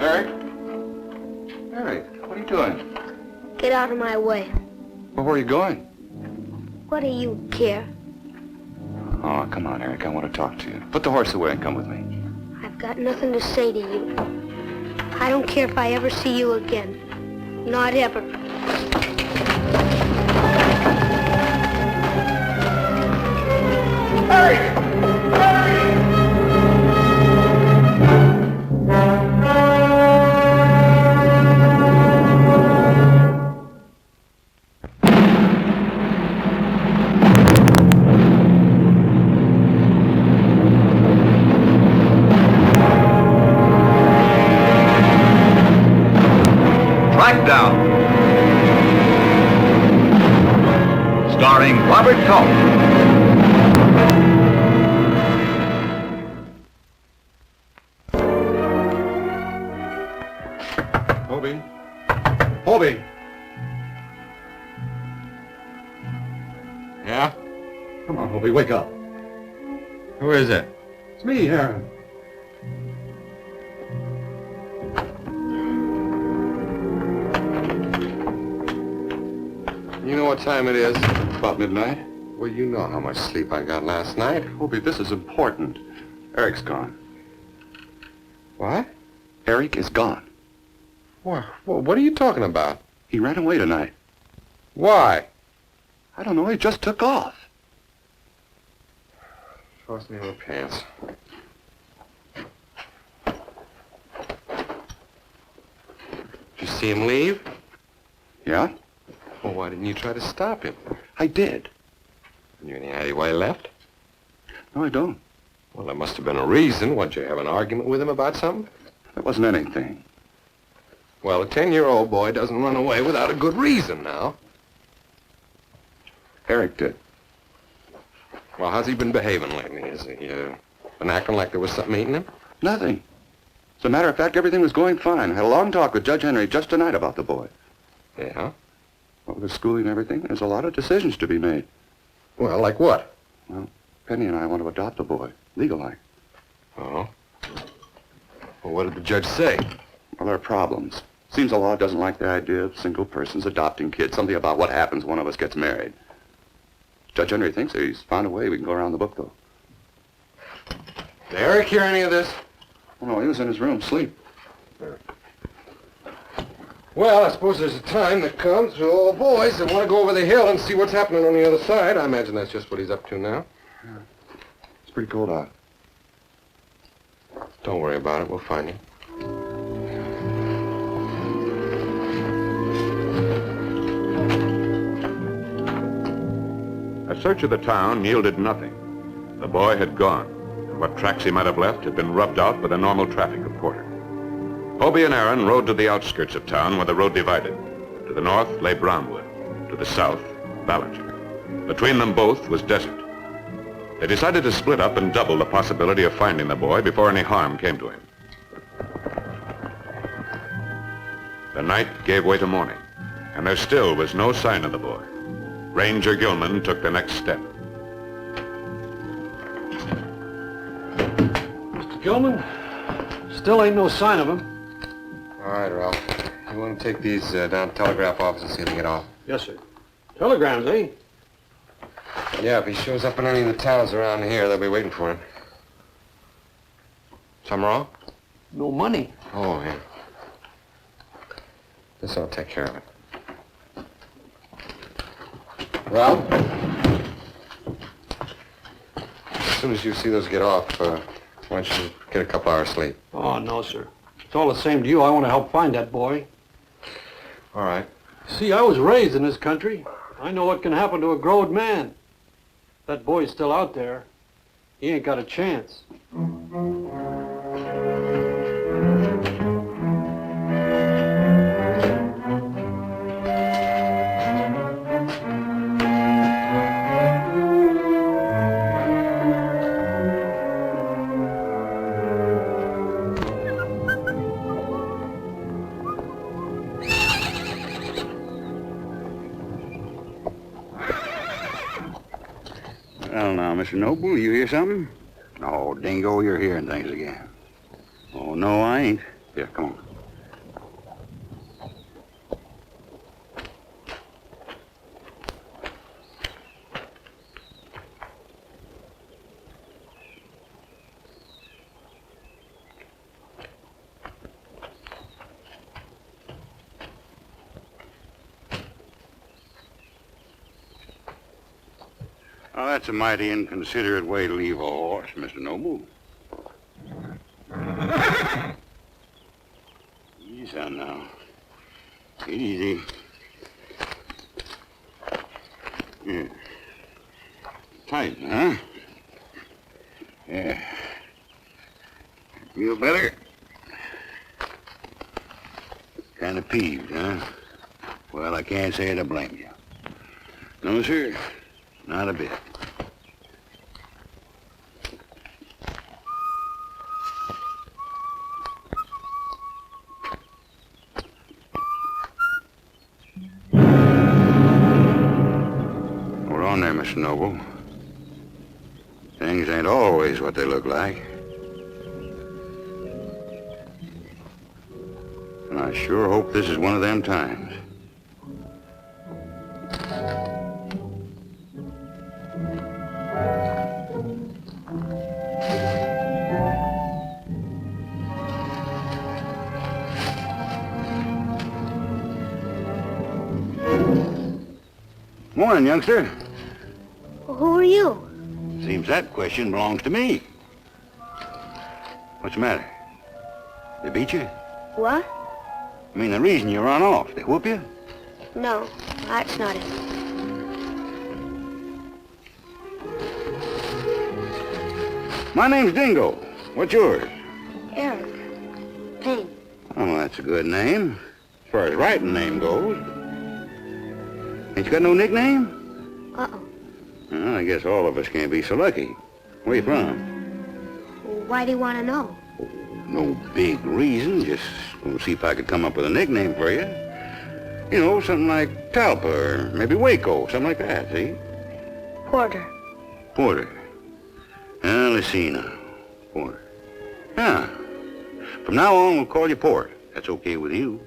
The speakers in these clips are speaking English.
Eric? Eric, what are you doing? Get out of my way. Well, where are you going? What do you care? Oh, come on, Eric. I want to talk to you. Put the horse away and come with me. I've got nothing to say to you. I don't care if I ever see you again. Not ever. Eric! Trackdown, starring Robert Culp. Hobie? Hobie! Yeah? Come on, Hobie, wake up. Who is it? It's me, Aaron. You know what time it is? About midnight. Well, you know how much sleep I got last night. Hobie, this is important. Eric's gone. What? Eric is gone. What are you talking about? He ran away tonight. Why? I don't know, he just took off. Toss me my pants. Did you see him leave? Yeah? Well, why didn't you try to stop him? I did. And you any idea why he left? No, I don't. Well, there must have been a reason. Did you have an argument with him about something? There wasn't anything. Well, a 10-year-old boy doesn't run away without a good reason now. Eric did. Well, how's he been behaving lately? Has he been acting like there was something eating him? Nothing. As a matter of fact, everything was going fine. I had a long talk with Judge Henry just tonight about the boy. Yeah? Well, with schooling and everything, there's a lot of decisions to be made. Well, like what? Well, Penny and I want to adopt the boy, legal-like. Oh? Well, what did the judge say? Well, there are problems. Seems the law doesn't like the idea of single persons adopting kids. Something about what happens when one of us gets married. Judge Henry thinks he's found a way we can go around the book, though. Did Eric hear any of this? Oh, no, he was in his room, asleep. Well, I suppose there's a time that comes for all the boys that want to go over the hill and see what's happening on the other side. I imagine that's just what he's up to now. Yeah. It's pretty cold out. Don't worry about it. We'll find him. A search of the town yielded nothing. The boy had gone, and what tracks he might have left had been rubbed out by the normal traffic reporter. Hobie and Aaron rode to the outskirts of town where the road divided. To the north lay Brownwood. To the south, Ballinger. Between them both was desert. They decided to split up and double the possibility of finding the boy before any harm came to him. The night gave way to morning, and there still was no sign of the boy. Ranger Gilman took the next step. Mr. Gilman, still ain't no sign of him. All right, Ralph. You want to take these down to the telegraph office and see if they get off? Yes, sir. Telegrams, eh? Yeah, if he shows up in any of the towns around here, they'll be waiting for him. Something wrong? No money. Oh, yeah. This will take care of it. Ralph? As soon as you see those get off, why don't you get a couple hours sleep? Oh, no, sir. It's all the same to you. I want to help find that boy. All right. See, I was raised in this country. I know what can happen to a grown man. That boy's still out there. He ain't got a chance. Well, now, Mr. Noble, you hear something? Oh, dingo, you're hearing things again. Oh, no, I ain't. Here, come on. Oh, that's a mighty inconsiderate way to leave a horse, Mr. Noble. Easy, son, now. Easy. Yeah. Tight, huh? Yeah. Feel better? Kind of peeved, huh? Well, I can't say to blame you. No, sir. Not a bit. Hold on there, Mr. Noble. Things ain't always what they look like. And I sure hope this is one of them times. Morning, youngster. Well, who are you? Seems that question belongs to me. What's the matter? They beat you? What? I mean, the reason you run off, they whoop you? No, that's not it. My name's Dingo. What's yours? Eric Paine. Oh, that's a good name. As far as writing name goes. Ain't you got no nickname? Uh-oh. Well, I guess all of us can't be so lucky. Where you from? Why do you want to know? No big reason. Just want to see if I could come up with a nickname for you. You know, something like Talpa or maybe Waco, something like that, see? Porter. Porter. Let's see now. Porter. Yeah. From now on, we'll call you Port. That's okay with you.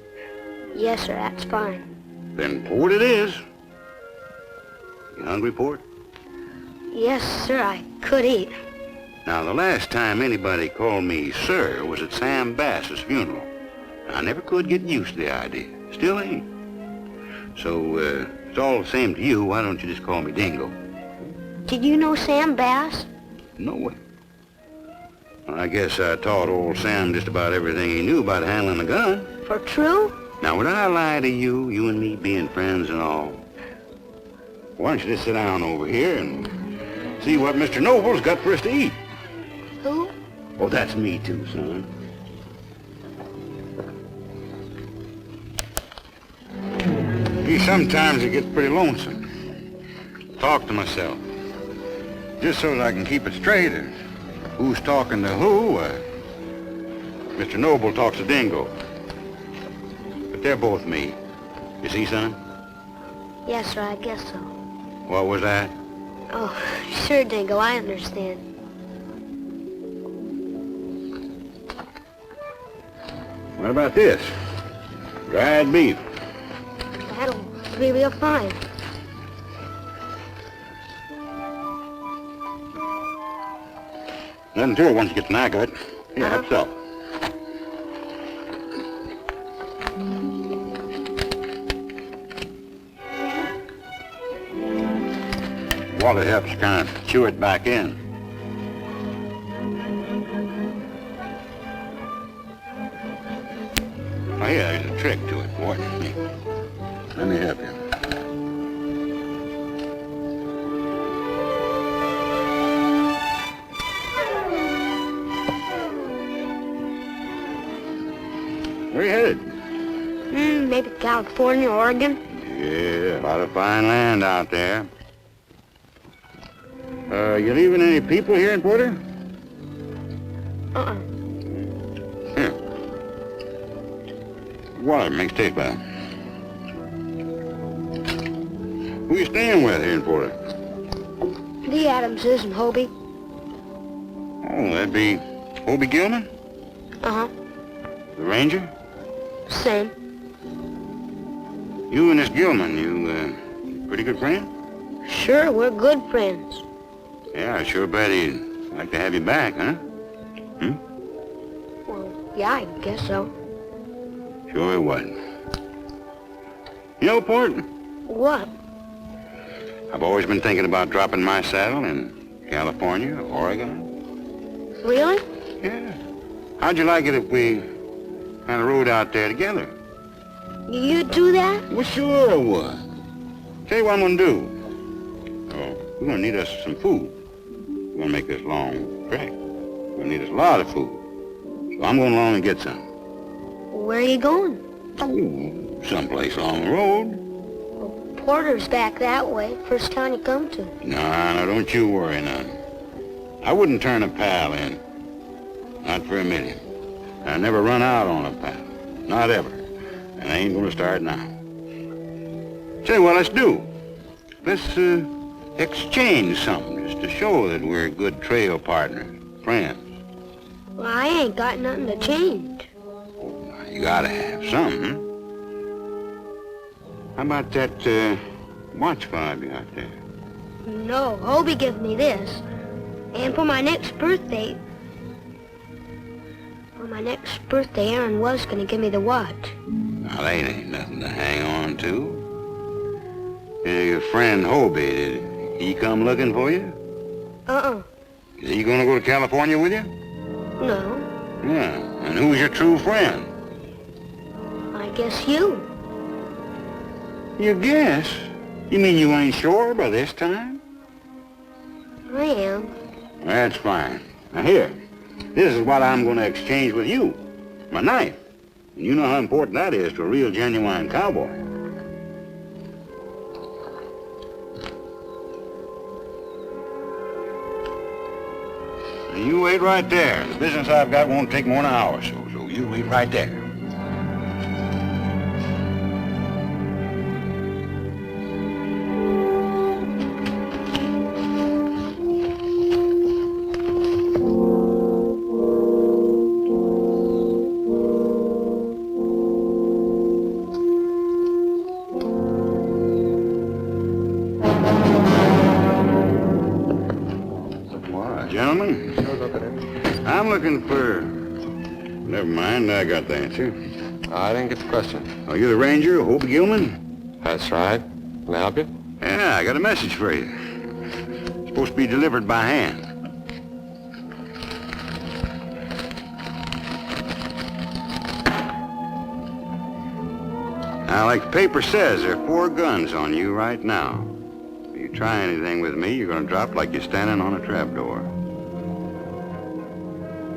Yes, sir, that's fine. Then Port it is. You hungry, Port? Yes, sir, I could eat. Now, the last time anybody called me sir was at Sam Bass's funeral. I never could get used to the idea. Still ain't. So, it's all the same to you. Why don't you just call me Dingo? Did you know Sam Bass? No way. Well, I guess I taught old Sam just about everything he knew about handling a gun. For true? Now, would I lie to you, you and me being friends and all? Why don't you just sit down over here and see what Mr. Noble's got for us to eat? Who? Oh, that's me too, son. Gee, sometimes it gets pretty lonesome. Talk to myself. Just so that I can keep it straight. And who's talking to who? Mr. Noble talks to Dingo. But they're both me. You see, son? Yes, sir, I guess so. What was that? Oh, sure, Dingo, I understand. What about this? Dried beef. That'll be real fine. Nothing to it once you get the knack of it. Here, help yourself. Water helps you kind of chew it back in. Oh, yeah, there's a trick to it. Watch me. Let me help you. Where you headed? Maybe California, Oregon. Yeah, a lot of fine land out there. You leaving any people here in Porter? Uh-uh. Here. Water makes taste better. Who you staying with here in Porter? The Adamses and Hobie. Oh, that'd be Hobie Gilman? Uh-huh. The ranger? Same. You and this Gilman, you pretty good friend? Sure, we're good friends. Yeah, I sure bet he'd like to have you back, huh? Well, yeah, I guess so. Sure he would. You know, Port, What? I've always been thinking about dropping my saddle in California, Oregon. Really? Yeah. How'd you like it if we kind of rode out there together? You'd do that? Well, sure I would. Tell you what I'm gonna do. Oh, we're gonna need us some food. We're gonna make this long trek. We're gonna need us a lot of food. So I'm going along and get some. Where are you going? Oh, someplace along the road. Porter's back that way. First town you come to. No, don't you worry none. I wouldn't turn a pal in. Not for a million. I never run out on a pal. Not ever. And I ain't gonna start now. Say, what let's do? Let's exchange something just to show that we're good trail partners, friends. Well, I ain't got nothing to change. Oh, now you gotta have something. How about that watch fob you got there? No, Hobie gave me this. And for my next birthday... Aaron was gonna give me the watch. Now, that ain't nothing to hang on to. Your friend Hobie, did he come looking for you? Uh-uh. Is he gonna go to California with you? No. Yeah, and who's your true friend? I guess you. You guess? You mean you ain't sure by this time? I am. That's fine. Now here, this is what I'm gonna exchange with you. My knife. And you know how important that is to a real genuine cowboy. Now you wait right there. The business I've got won't take more than an hour or so you wait right there. I'm looking for... Never mind, I got the answer. I didn't get the question. Oh, you're the ranger, Hobie Gilman? That's right. Can I help you? Yeah, I got a message for you. It's supposed to be delivered by hand. Now, like the paper says, there are 4 guns on you right now. If you try anything with me, you're gonna drop like you're standing on a trapdoor.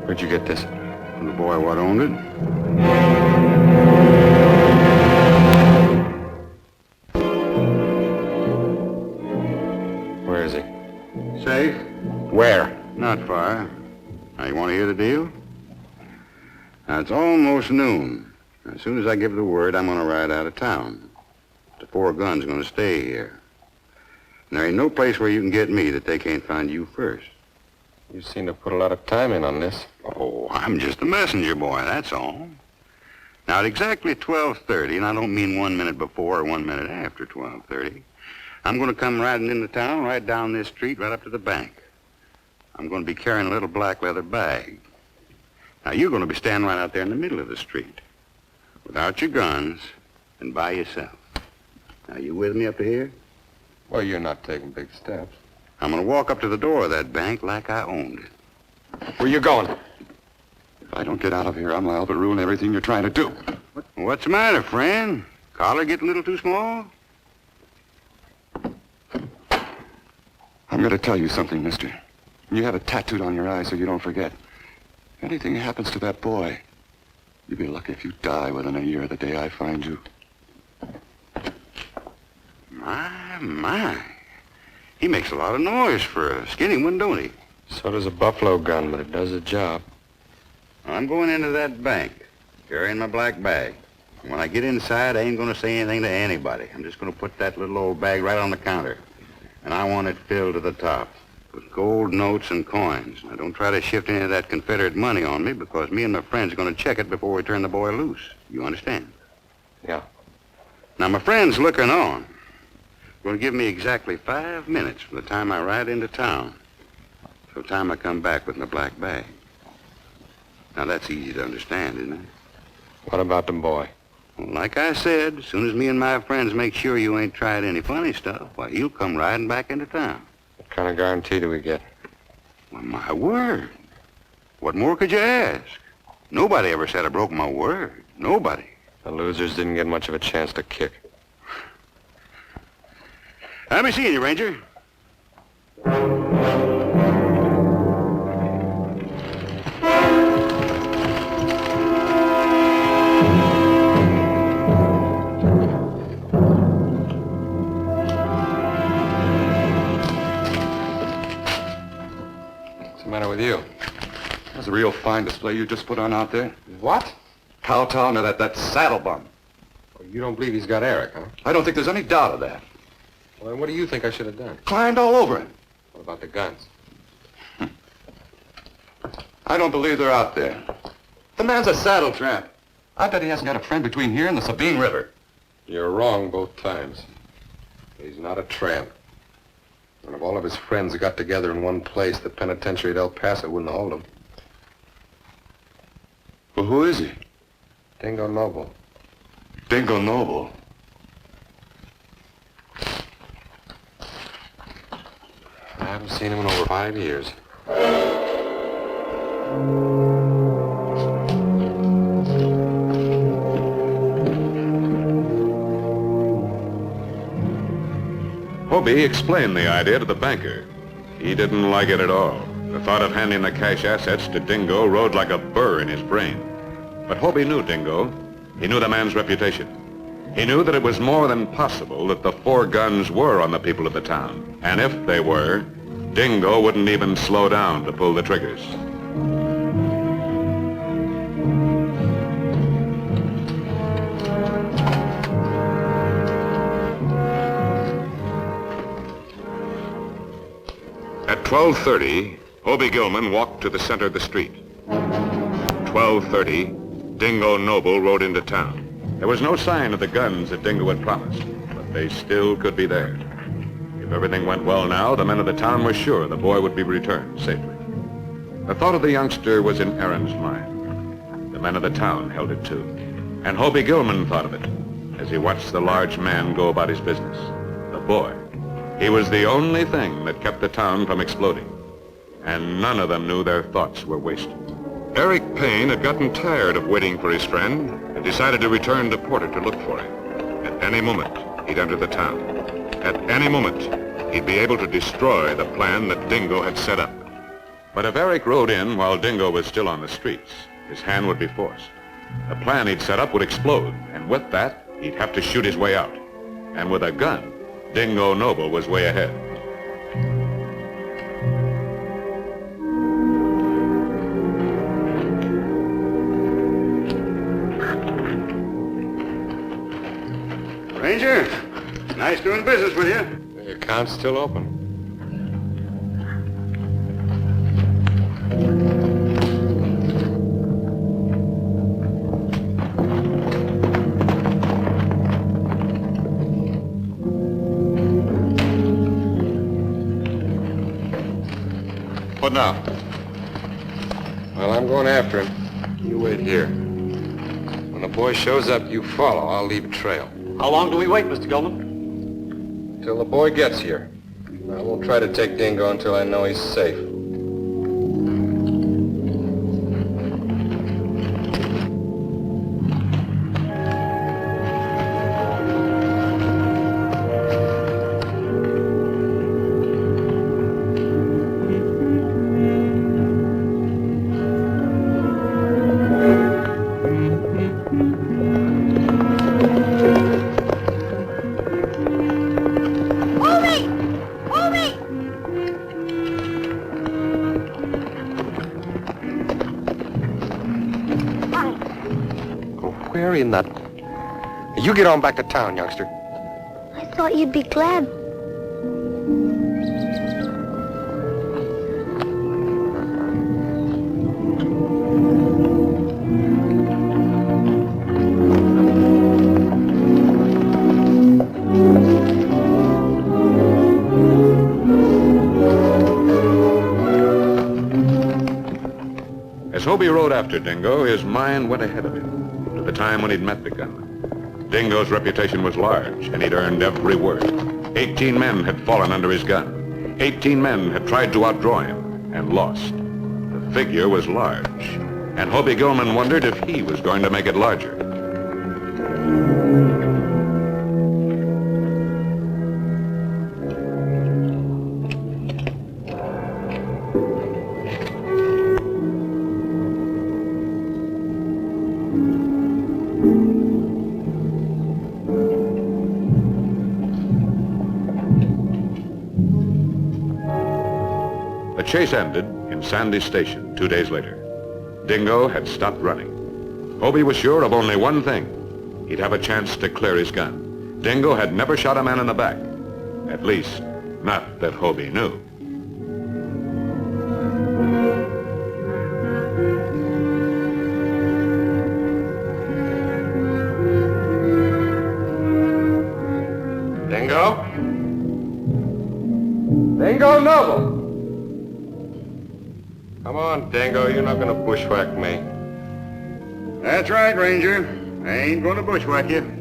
Where'd you get this? From the boy what owned it. Where is he? Safe? Where? Not far. Now, you want to hear the deal? Now, it's almost noon. As soon as I give the word, I'm going to ride out of town. The 4 guns are going to stay here. And there ain't no place where you can get me that they can't find you first. You seem to put a lot of time in on this. Oh, I'm just a messenger boy, that's all. Now, at exactly 12:30, and I don't mean 1 minute before or 1 minute after 12:30, I'm going to come riding into town right down this street right up to the bank. I'm going to be carrying a little black leather bag. Now, you're going to be standing right out there in the middle of the street, without your guns and by yourself. Now, you with me up to here? Well, you're not taking big steps. I'm going to walk up to the door of that bank like I owned it. Where you going? If I don't get out of here, I'm liable to ruin everything you're trying to do. What's the matter, friend? Collar get a little too small? I'm going to tell you something, mister. You have it tattooed on your eye so you don't forget. If anything happens to that boy, you'll be lucky if you die within a year of the day I find you. My. He makes a lot of noise for a skinny one, don't he? So does a buffalo gun, but it does the job. I'm going into that bank, carrying my black bag. And when I get inside, I ain't going to say anything to anybody. I'm just going to put that little old bag right on the counter. And I want it filled to the top with gold notes and coins. Now, don't try to shift any of that Confederate money on me, because me and my friends are going to check it before we turn the boy loose. You understand? Yeah. Now, my friend's looking on. Going to give me exactly 5 minutes from the time I ride into town till the time I come back with my black bag. Now, that's easy to understand, isn't it? What about the boy? Like I said, as soon as me and my friends make sure you ain't tried any funny stuff, why, you'll come riding back into town. What kind of guarantee do we get? Well, my word. What more could you ask? Nobody ever said I broke my word. Nobody. The losers didn't get much of a chance to kick. I'll be seeing you, Ranger. What's the matter with you? That's a real fine display you just put on out there. What? Kowtow to that saddle bum. Oh, you don't believe he's got Eric, huh? I don't think there's any doubt of that. Well, then what do you think I should have done? Climbed all over him. What about the guns? I don't believe they're out there. The man's a saddle tramp. I bet he hasn't got a friend between here and the Sabine River. You're wrong both times. He's not a tramp. And if all of his friends got together in one place, the penitentiary at El Paso wouldn't hold him. Well, who is he? Dingo Noble. Dingo Noble. I haven't seen him in over 5 years. Hobie explained the idea to the banker. He didn't like it at all. The thought of handing the cash assets to Dingo rode like a burr in his brain. But Hobie knew Dingo. He knew the man's reputation. He knew that it was more than possible that the 4 guns were on the people of the town. And if they were, Dingo wouldn't even slow down to pull the triggers. At 12:30, Hobie Gilman walked to the center of the street. 12:30, Dingo Noble rode into town. There was no sign of the guns that Dingo had promised, but they still could be there. If everything went well now, the men of the town were sure the boy would be returned safely. The thought of the youngster was in Aaron's mind. The men of the town held it too. And Hobie Gilman thought of it as he watched the large man go about his business. The boy. He was the only thing that kept the town from exploding. And none of them knew their thoughts were wasted. Eric Paine had gotten tired of waiting for his friend and decided to return to Porter to look for him. At any moment, he'd enter the town. At any moment, he'd be able to destroy the plan that Dingo had set up. But if Eric rode in while Dingo was still on the streets, his hand would be forced. The plan he'd set up would explode, and with that, he'd have to shoot his way out. And with a gun, Dingo Noble was way ahead. Ranger, nice doing business with you. The account's still open. What now? Well, I'm going after him. You wait here. When the boy shows up, you follow. I'll leave a trail. How long do we wait, Mr. Gilman? Till the boy gets here. I won't try to take Dingo until I know he's safe. Where in the... You get on back to town, youngster. I thought you'd be glad. As Hobie rode after Dingo, his mind went ahead of him to the time when he'd met the gunman. Dingo's reputation was large, and he'd earned every word. 18 men had fallen under his gun. 18 men had tried to outdraw him and lost. The figure was large, and Hobie Gilman wondered if he was going to make it larger. The chase ended in Sandy Station 2 days later. Dingo had stopped running. Hobie was sure of only one thing. He'd have a chance to clear his gun. Dingo had never shot a man in the back. At least, not that Hobie knew. Dingo? Dingo Noble! Come on, Dingo, you're not gonna bushwhack me. That's right, Ranger. I ain't gonna bushwhack you.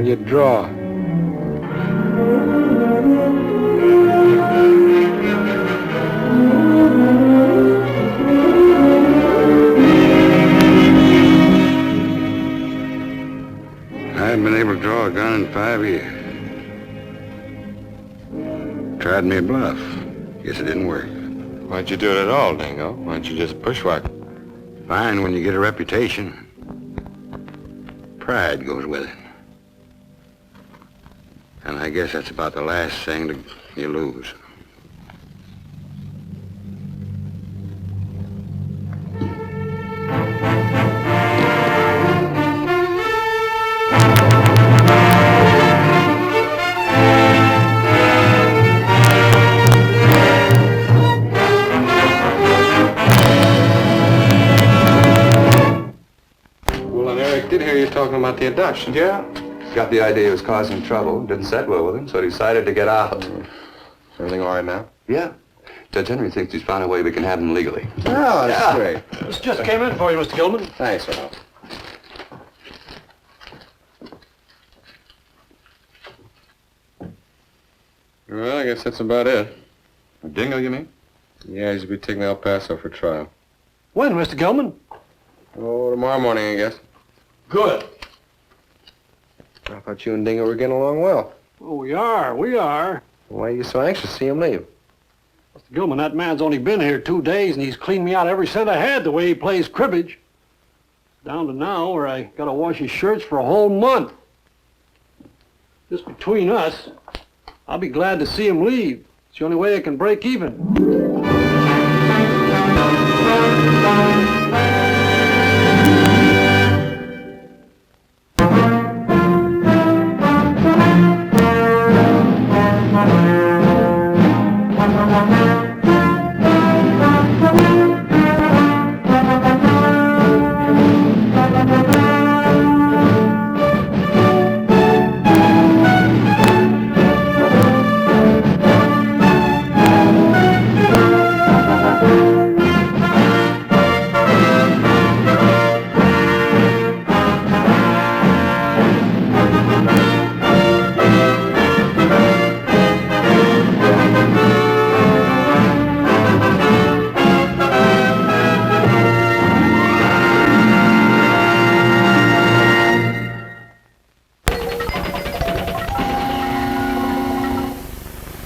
You draw. I haven't been able to draw a gun in 5 years. Tried me a bluff. Guess it didn't work. Why'd you do it at all, Dingo? Why'd you just bushwhack? Fine when you get a reputation. Pride goes with it. And I guess that's about the last thing you lose. Well, and Eric did hear you talking about the adoption. Yeah. Got the idea he was causing trouble. Didn't set well with him, so decided to get out. Everything all right now? Yeah. Judge Henry thinks he's found a way we can have him legally. Oh, that's great. This just came in for you, Mr. Gilman. Thanks, Al. Well, I guess that's about it. Dingo, you mean? Yeah, he's to be taken to El Paso for trial. When, Mr. Gilman? Oh, tomorrow morning, I guess. Good. I thought you and Dingo were getting along well. Oh, we are. Why are you so anxious to see him leave? Mr. Gilman, that man's only been here 2 days, and he's cleaned me out every cent I had the way he plays cribbage. Down to now where I gotta wash his shirts for a whole month. Just between us, I'll be glad to see him leave. It's the only way I can break even.